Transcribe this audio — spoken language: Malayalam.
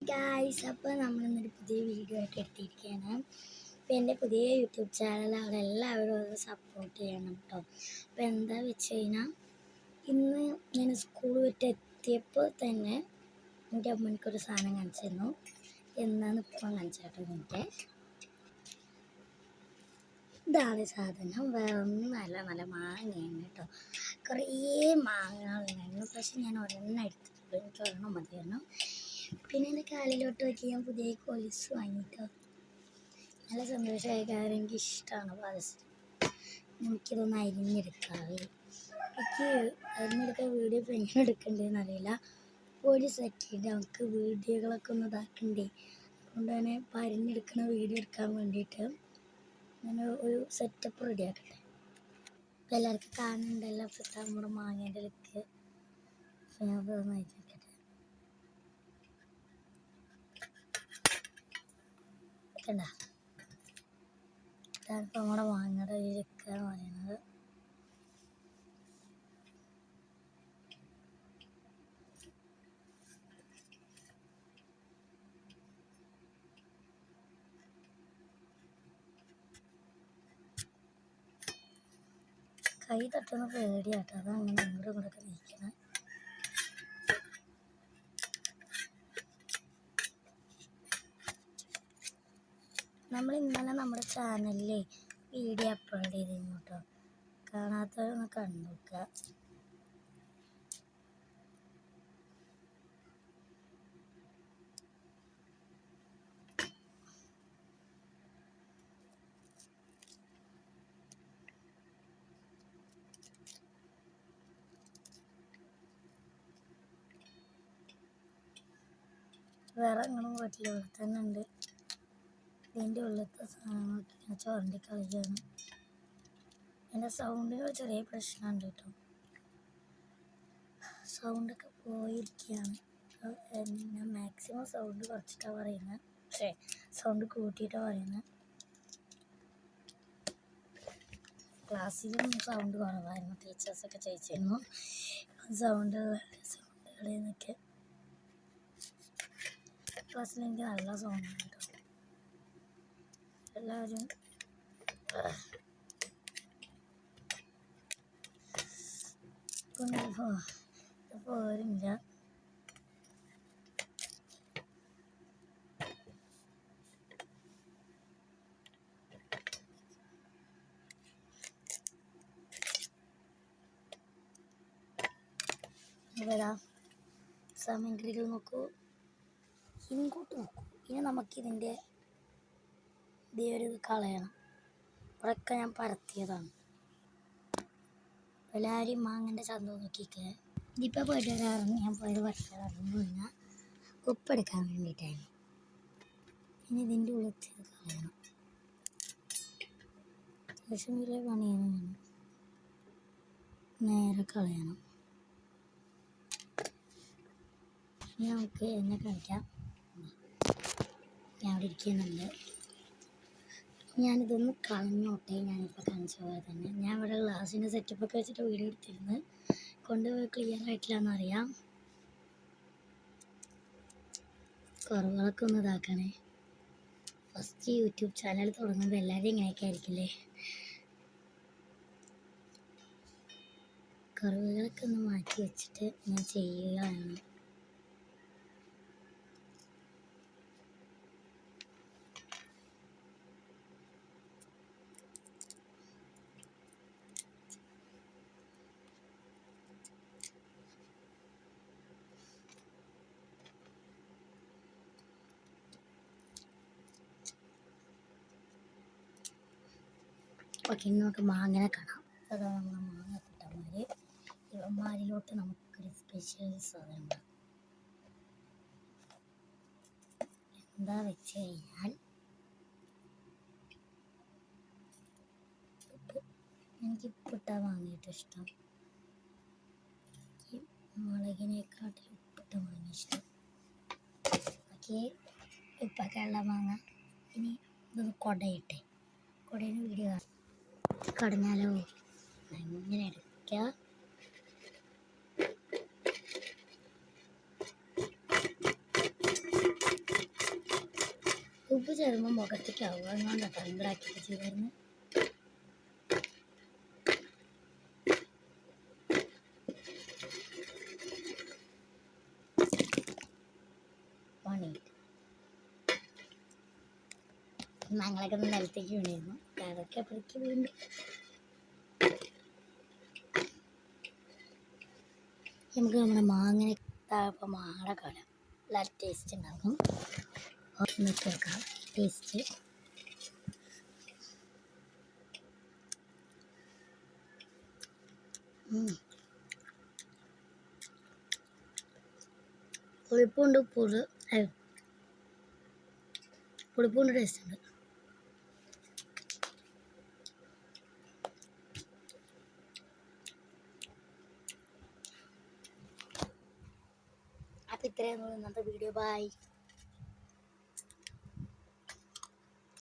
ഗായ്സ്, അപ്പോൾ നമ്മളിന്നൊരു പുതിയ വീഡിയോ ആയിട്ട് എടുത്തിരിക്കുകയാണ്. അപ്പോൾ എൻ്റെ പുതിയ യൂട്യൂബ് ചാനൽ അവിടെ എല്ലാവരും ഒന്ന് സപ്പോർട്ട് ചെയ്യണം കേട്ടോ. അപ്പോൾ എന്താ വെച്ച് കഴിഞ്ഞാൽ, ഇന്ന് ഞാൻ സ്കൂൾ വിട്ട് എത്തിയപ്പോൾ തന്നെ എൻ്റെ അമ്മയ്ക്കൊരു സാധനം കാണിച്ചിരുന്നു. എന്നാണ് ഇപ്പം കാണിച്ചാട്ടോ എനിക്ക്. ഇതാണ് സാധനം, വേറെ ഒന്നും നല്ല മാങ്ങയാണ് കേട്ടോ. കുറേ മാങ്ങകളുണ്ടായിരുന്നു, പക്ഷെ ഞാൻ ഒരെണ്ണം എടുത്തിട്ടുള്ളൂ. എനിക്ക് ഒരെണ്ണം മതിയായിരുന്നു. പിന്നെ എൻ്റെ കാലിലോട്ട് നോക്കി ഞാൻ പുതിയ കൊലുസ് വാങ്ങിട്ടോ. നല്ല സന്തോഷമായ കാര്യം, എനിക്ക് ഇഷ്ടമാണ് പലസ്. നമുക്കിതൊന്ന് അരിഞ്ഞെടുക്കാവേ. എനിക്ക് അരിഞ്ഞെടുക്കാൻ വീഡിയോ ഇപ്പോൾ എങ്ങനെ എടുക്കണ്ടേന്ന് അറിയില്ല. ഒരു സെക്കൻഡ് നമുക്ക് വീഡിയോകളൊക്കെ ഒന്ന് ഇതാക്കണ്ടേ. അതുകൊണ്ട് തന്നെ ഇപ്പോൾ അരിഞ്ഞെടുക്കുന്ന വീഡിയോ എടുക്കാൻ വേണ്ടിയിട്ട് ഞാൻ ഒരു സെറ്റപ്പ് റെഡി ആക്കട്ടെ. ഇപ്പോൾ എല്ലാവർക്കും കാണുന്നുണ്ടല്ലോ നമ്മുടെ മാങ്ങേൻ്റെ ലുക്ക്. ഞാൻ അതൊന്ന് അരിഞ്ഞെടുക്കട്ടെ. കണ്ട, ഇതാണിപ്പോൾ നമ്മുടെ മാങ്ങയുടെ ലുക്ക് എന്ന് പറയുന്നത്. കൈ തട്ടുന്ന പേടിയാട്ടോ, അതങ്ങനെ അങ്ങോട്ടും ഇങ്ങോട്ടൊക്കെ നീക്കണം. നമ്മൾ ഇന്നലെ നമ്മുടെ ചാനലിൽ വീഡിയോ അപ്ലോഡ് ചെയ്തിരുന്നു കേട്ടോ. കാണാത്തവരൊന്ന് കണ്ടു നോക്കുക. വേറെ എങ്ങനെ വീട്ടിൽ ഇവിടെ തന്നെ ഉണ്ട്. ഇതിൻ്റെ ഉള്ളിലത്തെ സാധനങ്ങളൊക്കെ ഇങ്ങനെ ചുരണ്ടി കളിക്കുകയാണ്. എൻ്റെ സൗണ്ടിന് ചെറിയ പ്രശ്നമുണ്ട് കേട്ടോ. സൗണ്ടൊക്കെ പോയിരിക്കുകയാണ്. ഞാൻ മാക്സിമം സൗണ്ട് കുറച്ചിട്ടാണ് പറയുന്നത്, പക്ഷേ സൗണ്ട് കൂട്ടിയിട്ടാണ് പറയുന്നത്. ക്ലാസ്സിലും സൗണ്ട് കുറവായിരുന്നു, ടീച്ചേഴ്സൊക്കെ ചോദിച്ചിരുന്നു സൗണ്ടുകളെന്നൊക്കെ. ക്ലാസ്സിൽ എനിക്ക് നല്ല സൗണ്ട് കേട്ടോ. എല്ലാവരും പോരില്ല. വരാ സാമഗ്രികൾ നോക്കൂ, ഇങ്ങോട്ട് നോക്കൂ. ഇനി നമുക്കിതിൻ്റെ ഒരു കളയണം. ഇവിടെയൊക്കെ ഞാൻ പരത്തിയതാണ്. എല്ലാവരും മാങ്ങൻ്റെ ചന്ത നോക്കിക്കേ. ഇതിപ്പോൾ പോയിട്ട് വരാറുണ്ട്. ഞാൻ പോയത് വർഷമായിരുന്നു. കഴിഞ്ഞാൽ ഉപ്പെടുക്കാൻ വേണ്ടിയിട്ടായിരുന്നു. ഇനി ഇതിൻ്റെ ഉള്ളിൽ കളയണം. അത്യാവശ്യം വലിയ പണിയാണ്. നേരെ കളയണം. ഇനി നമുക്ക് എന്നെ കാണിക്കാം. ഞാൻ അവിടെ ഇരിക്കുന്നുണ്ട്. ഞാനിതൊന്ന് കളഞ്ഞോട്ടെ. ഞാനിപ്പോൾ കാണിച്ച പോലെ തന്നെ ഞാൻ ഇവിടെ ഗ്ലാസിൻ്റെ സെറ്റപ്പൊക്കെ വെച്ചിട്ട് വീഡിയോ എടുത്തിരുന്ന് കൊണ്ടുപോയി ക്ലിയർ ആയിട്ടില്ലെന്നറിയാം. കുറവുകളൊക്കെ ഒന്ന് ഇതാക്കണേ. ഫസ്റ്റ് യൂട്യൂബ് ചാനൽ തുടങ്ങുമ്പോൾ എല്ലാവരും ഇങ്ങനെയൊക്കെ ആയിരിക്കില്ലേ. കുറവുകളൊക്കെ ഒന്ന് മാറ്റി വെച്ചിട്ട് ഞാൻ ചെയ്യുകയാണ്. ഓക്കെ, ഇനി നമുക്ക് മാങ്ങനെ കാണാം. അതാണ് നമ്മുടെ മാങ്ങ കുട്ടന്മാർ. ഇവന്മാരിലോട്ട് നമുക്കൊരു സ്പെഷ്യൽ സാധനം ഉണ്ടാകും. എന്താ വെച്ച് കഴിഞ്ഞാൽ, എനിക്ക് ഉപ്പിട്ടാൽ വാങ്ങിയിട്ട് ഇഷ്ടം. എനിക്ക് മുളകിനെക്കാട്ടിൽ ഉപ്പിട്ട വാങ്ങി ഇഷ്ടം. ഓക്കെ, ഉപ്പൊക്കെ ഉള്ള മാങ്ങ. ഇനി ഇതൊന്ന് കുടയിട്ടെ. കുടയിന് വീഡിയോ കടഞ്ഞാലോ. ഇങ്ങനെ എടുക്കുക. വരുമ്പോൾ മുഖത്തേക്കാവും. അതുകൊണ്ടാട്ടോ ഇങ്ങടാക്കിയിട്ട് ചെയ്തായിരുന്നു. ഞങ്ങളൊക്കെ ഒന്ന് നിലത്തേക്ക് വീണിരുന്നു. അതൊക്കെ അപ്പോഴേക്ക് വീണ്ടും നമുക്ക് നമ്മുടെ മാങ്ങനെ താഴെ മാങ്ങയുടെ കട നല്ല ടേസ്റ്റ് ഉണ്ടാകും. എന്നിട്ട് വെക്കാം ടേസ്റ്റ്. പുളിപ്പുണ്ട്, പുളിപ്പുണ്ട്, ടേസ്റ്റ് ഉണ്ട്. അപ്പോൾ ഇത്രയും ഇന്നത്തെ വീഡിയോ. ബൈ.